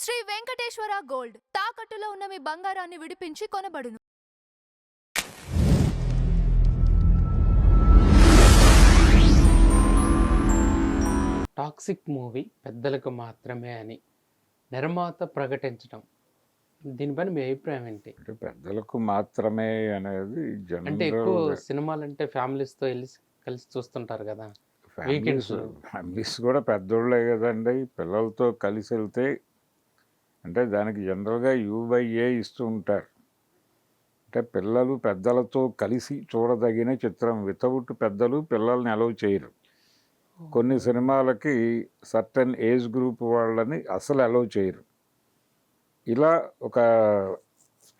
Shri Venkateswara gold తాకట్టులో ఉన్న మీ బంగారాన్ని విడిపించి కొనబడును. టాక్సిక్ మూవీ పెద్దలకు మాత్రమే అని నిర్మాత ప్రకటించడం, దీనిపైన మీ అభిప్రాయం ఏంటి? అంటే పెద్దలకు మాత్రమే అనేది అంటే ఎక్కువ జనరల్. సినిమాలు అంటే ఫ్యామిలీస్తో వెళ్ళి కలిసి చూస్తుంటారు కదా, ఫ్యామిలీస్ వీకెండ్స్. ఫ్యామిలీస్ కూడా పెద్దోళ్ళే కదండి. పిల్లలతో కలిసి వెళ్తే అంటే దానికి జనరల్గా యూ/ఏ ఇస్తూ ఉంటారు. అంటే పిల్లలు పెద్దలతో కలిసి చూడదగిన చిత్రం. వితౌట్ పెద్దలు పిల్లల్ని అలౌ చేయరు. కొన్ని సినిమాలకి సర్టన్ ఏజ్ గ్రూప్ వాళ్ళని అసలు అలౌ చేయరు. ఇలా ఒక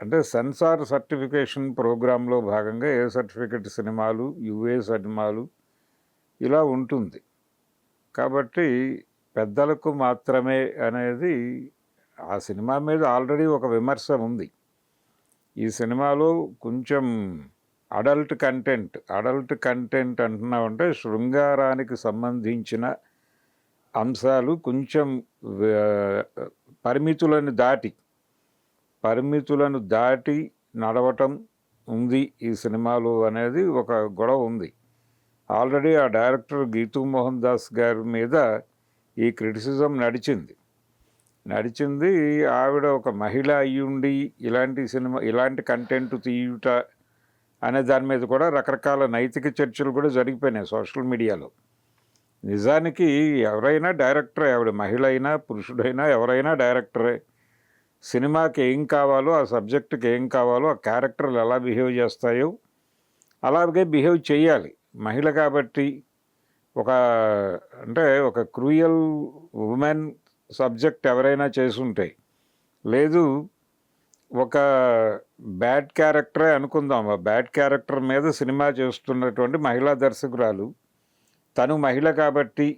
అంటే సెన్సార్ సర్టిఫికేషన్ ప్రోగ్రాంలో భాగంగా ఏ సర్టిఫికెట్ సినిమాలు, యుఏ సినిమాలు ఇలా ఉంటుంది. కాబట్టి పెద్దలకు మాత్రమే అనేది ఆ సినిమా మీద ఆల్రెడీ ఒక విమర్శ ఉంది. ఈ సినిమాలో కొంచెం అడల్ట్ కంటెంట్ అంటున్నామంటే శృంగారానికి సంబంధించిన అంశాలు కొంచెం పరిమితులను దాటి నడవటం ఉంది ఈ సినిమాలో అనేది ఒక గొడవ ఉంది. ఆల్రెడీ ఆ డైరెక్టర్ గీతూ మోహన్ దాస్ గారి మీద ఈ క్రిటిసిజం నడిచింది. ఆవిడ ఒక మహిళ అయ్యుండి ఇలాంటి కంటెంట్ తీయుట అనే దాని మీద కూడా రకరకాల నైతిక చర్చలు కూడా జరిగిపోయినాయి సోషల్ మీడియాలో. నిజానికి ఎవరైనా డైరెక్టరే, ఆవిడ మహిళ అయినా పురుషుడైనా ఎవరైనా డైరెక్టరే. సినిమాకి ఏం కావాలో, ఆ సబ్జెక్టుకి ఏం కావాలో, ఆ క్యారెక్టర్లు ఎలా బిహేవ్ చేస్తాయో అలాగే బిహేవ్ చేయాలి. మహిళ కాబట్టి ఒక క్రూయల్ ఉమెన్ సబ్జెక్ట్ ఎవరైనా చేసుంటే, లేదు ఒక బ్యాడ్ క్యారెక్టరే అనుకుందాం, ఆ బ్యాడ్ క్యారెక్టర్ మీద సినిమా చేస్తున్నటువంటి మహిళా దర్శకురాలు తను మహిళ కాబట్టి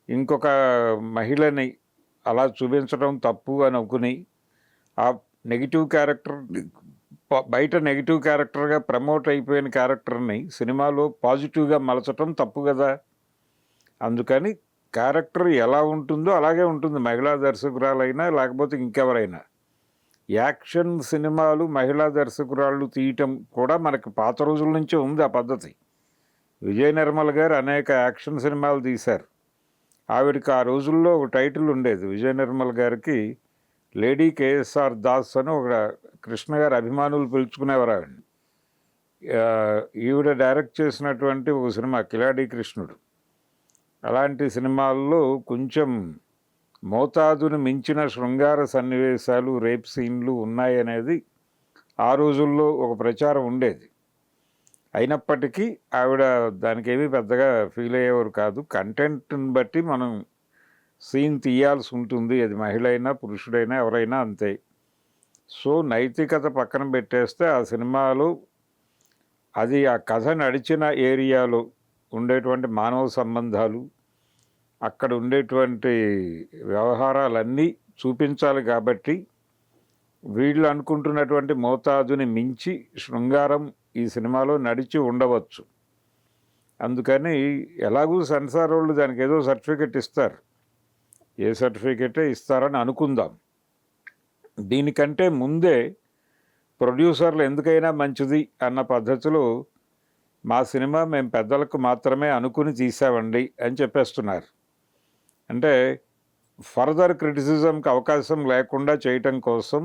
ఇంకొక మహిళని అలా చూపించడం తప్పు అని అనుకుని ఆ నెగిటివ్ క్యారెక్టర్ బయట నెగిటివ్ క్యారెక్టర్గా ప్రమోట్ అయిపోయిన క్యారెక్టర్ని సినిమాలో పాజిటివ్గా మలచటం తప్పు కదా. అందుకని క్యారెక్టర్ ఎలా ఉంటుందో అలాగే ఉంటుంది, మహిళా దర్శకురాలైనా లేకపోతే ఇంకెవరైనా. యాక్షన్ సినిమాలు మహిళా దర్శకురాళ్ళు తీయటం కూడా మనకి పాత రోజుల నుంచే ఉంది ఆ పద్ధతి. విజయ నిర్మల్ గారు అనేక యాక్షన్ సినిమాలు తీశారు. ఆవిడకి ఆ రోజుల్లో ఒక టైటిల్ ఉండేది. విజయ నిర్మల్ గారికి లేడీ కేఎస్ఆర్ దాస్ అని ఒక కృష్ణ గారి అభిమానులు పిలుచుకునేవారు ఆవిడని. ఈవిడ డైరెక్ట్ చేసినటువంటి ఒక సినిమా కిలాడి కృష్ణుడు. అలాంటి సినిమాల్లో కొంచెం మోతాదును మించిన శృంగార సన్నివేశాలు, రేప్ సీన్లు ఉన్నాయనేది ఆ రోజుల్లో ఒక ప్రచారం ఉండేది. అయినప్పటికీ ఆవిడ దానికి ఏమీ పెద్దగా ఫీల్ అయ్యేవారు కాదు. కంటెంట్ని బట్టి మనం సీన్ తీయాల్సి ఉంటుంది, అది మహిళ అయినా పురుషుడైనా ఎవరైనా అంతే. సో నైతికత పక్కన పెట్టేస్తే ఆ సినిమాలో అది ఆ కథ నడిచిన ఏరియాలో ఉండేటువంటి మానవ సంబంధాలు, అక్కడ ఉండేటువంటి వ్యవహారాలన్నీ చూపించాలి. కాబట్టి వీళ్ళు అనుకుంటున్నటువంటి మోతాదుని మించి శృంగారం ఈ సినిమాలో నడిచి ఉండవచ్చు. అందుకని ఎలాగూ సెన్సార్ వాళ్ళు దానికి ఏదో సర్టిఫికెట్ ఇస్తారు, ఏ సర్టిఫికెటే ఇస్తారని అనుకుందాం. దీనికంటే ముందే ప్రొడ్యూసర్లు ఎందుకైనా మంచిది అన్న పద్ధతిలో మా సినిమా మేము పెద్దలకు మాత్రమే అనుకుని తీసామండి అని చెప్పేస్తున్నారు. అంటే ఫర్దర్ క్రిటిసిజంకి అవకాశం లేకుండా చేయటం కోసం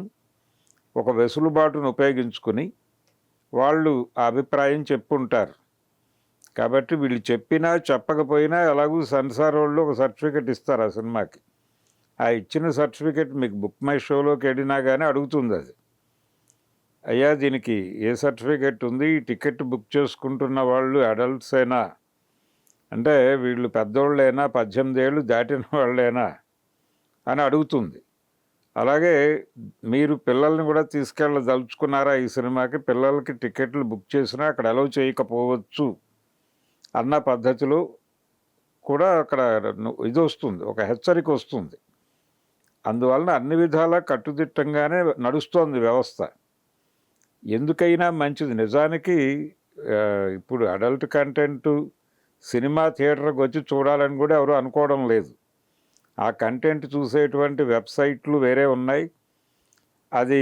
ఒక వెసులుబాటును ఉపయోగించుకుని వాళ్ళు ఆ అభిప్రాయం చెప్పుంటారు. కాబట్టి వీళ్ళు చెప్పినా చెప్పకపోయినా ఎలాగూ సెన్సార్ వాళ్ళు ఒక సర్టిఫికెట్ ఇస్తారు ఆ సినిమాకి. ఆ ఇచ్చిన సర్టిఫికెట్ మీకు బుక్ మై షోలోకి వెళ్ళినా కానీ అడుగుతుంది అది, అయ్యా దీనికి ఏ సర్టిఫికెట్ ఉంది, టికెట్ బుక్ చేసుకుంటున్న వాళ్ళు అడల్ట్స్ అయినా, అంటే వీళ్ళు పెద్దోళ్ళైనా 18 ఏళ్ళు దాటిన వాళ్ళైనా అని అడుగుతుంది. అలాగే మీరు పిల్లల్ని కూడా తీసుకెళ్ళదలుచుకున్నారా ఈ సినిమాకి, పిల్లలకి టికెట్లు బుక్ చేసినా అక్కడ అలౌ చేయకపోవచ్చు అన్న పద్ధతిలో కూడా అక్కడ ఇది వస్తుంది, ఒక హెచ్చరిక వస్తుంది. అందువలన అన్ని విధాలా కట్టుదిట్టంగానే నడుస్తోంది వ్యవస్థ. ఎందుకైనా మంచిది. నిజానికి ఇప్పుడు అడల్ట్ కంటెంట్ సినిమా థియేటర్కి వచ్చి చూడాలని కూడా ఎవరు అనుకోవడం లేదు. ఆ కంటెంట్ చూసేటువంటి వెబ్సైట్లు వేరే ఉన్నాయి. అది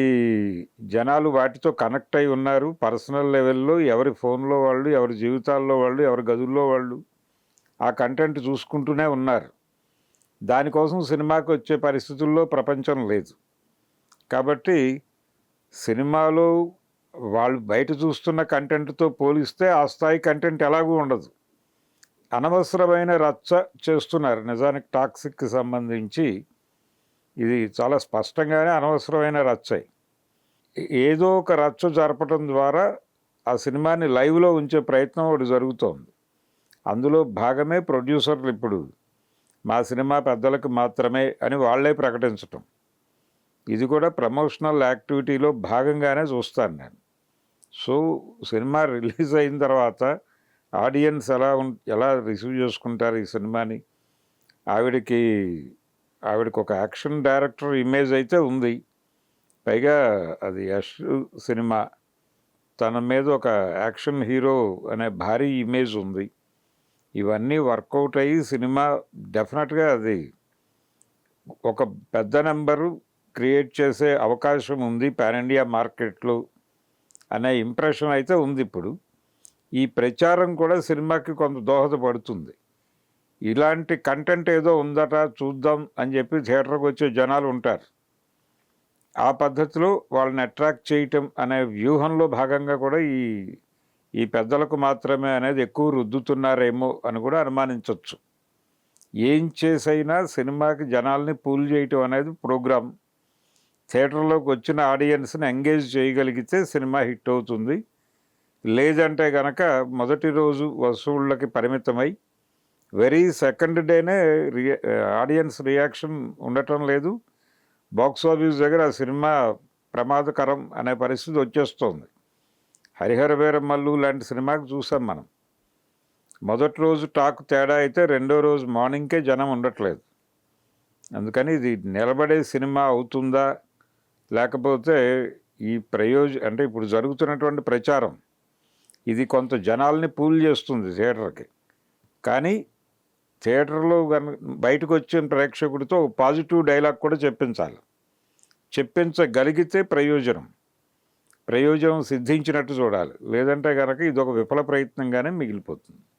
జనాలు వాటితో కనెక్ట్ అయి ఉన్నారు. పర్సనల్ లెవెల్లో ఎవరి ఫోన్లో వాళ్ళు, ఎవరి జీవితాల్లో వాళ్ళు, ఎవరి గదుల్లో వాళ్ళు ఆ కంటెంట్ చూసుకుంటూనే ఉన్నారు. దానికోసం సినిమాకి వచ్చే పరిస్థితుల్లో ప్రపంచం లేదు. కాబట్టి సినిమాలో వాళ్ళు బయట చూస్తున్న కంటెంట్తో పోలిస్తే ఆ స్థాయి కంటెంట్ ఎలాగూ ఉండదు. అనవసరమైన రచ్చ చేస్తున్నారు. నిజానికి టాక్సిక్కి సంబంధించి ఇది చాలా స్పష్టంగానే అనవసరమైన రచ్చ. ఏదో ఒక రచ్చ జరపడం ద్వారా ఆ సినిమాని లైవ్లో ఉంచే ప్రయత్నం ఒకటి జరుగుతోంది. అందులో భాగమే ప్రొడ్యూసర్లు ఇప్పుడు మా సినిమా పెద్దలకు మాత్రమే అని వాళ్ళే ప్రకటించటం. ఇది కూడా ప్రమోషనల్ యాక్టివిటీలో భాగంగానే చూస్తాను నేను. సో సినిమా రిలీజ్ అయిన తర్వాత ఆడియన్స్ ఎలా రిసీవ్ చేసుకుంటారు ఈ సినిమాని? ఆవిడకి ఒక యాక్షన్ డైరెక్టర్ ఇమేజ్ అయితే ఉంది. పైగా అది యష్ సినిమా. తన మీద ఒక యాక్షన్ హీరో అనే భారీ ఇమేజ్ ఉంది. ఇవన్నీ వర్కౌట్ అయ్యి సినిమా డెఫినెట్గా అది ఒక పెద్ద నెంబరు క్రియేట్ చేసే అవకాశం ఉంది పాన్ ఇండియా మార్కెట్లో అనే ఇంప్రెషన్ అయితే ఉంది. ఇప్పుడు ఈ ప్రచారం కూడా సినిమాకి కొంత దోహదపడుతుంది. ఇలాంటి కంటెంట్ ఏదో ఉందట చూద్దాం అని చెప్పి థియేటర్కి వచ్చే జనాలు ఉంటారు. ఆ పద్ధతిలో వాళ్ళని అట్రాక్ట్ చేయటం అనే వ్యూహంలో భాగంగా కూడా ఈ పెద్దలకు మాత్రమే అనేది ఎక్కువ రుద్దుతున్నారేమో అని కూడా అనుమానించవచ్చు. ఏం చేసైనా సినిమాకి జనాల్ని పూల్ చేయటం అనేది ప్రోగ్రామ్. థియేటర్లోకి వచ్చిన ఆడియన్స్ని ఎంగేజ్ చేయగలిగితే సినిమా హిట్ అవుతుంది. లేదంటే కనుక మొదటి రోజు వసూళ్ళకి పరిమితమై వెరీ సెకండ్ డేనే ఆడియన్స్ రియాక్షన్ ఉండటం లేదు. బాక్స్ ఆఫీస్ దగ్గర ఆ సినిమా ప్రమాదకరం అనే పరిస్థితి వచ్చేస్తోంది. హరిహర వీరమల్లు లాంటి సినిమాకి చూసాం మనం. మొదటి రోజు టాక్ తేడా అయితే రెండో రోజు మార్నింగ్కే జనం ఉండట్లేదు. అందుకని ఇది నిలబడే సినిమా అవుతుందా, లేకపోతే ఈ అంటే ఇప్పుడు జరుగుతున్నటువంటి ప్రచారం ఇది కొంత జనాల్ని పూల్ చేస్తుంది థియేటర్కి. కానీ థియేటర్లో బయటకు వచ్చిన ప్రేక్షకుడితో పాజిటివ్ డైలాగ్ కూడా చెప్పించగలిగితే ప్రయోజనం సిద్ధించినట్టు చూడాలి. లేదంటే కనుక ఇది ఒక విఫల ప్రయత్నంగానే మిగిలిపోతుంది.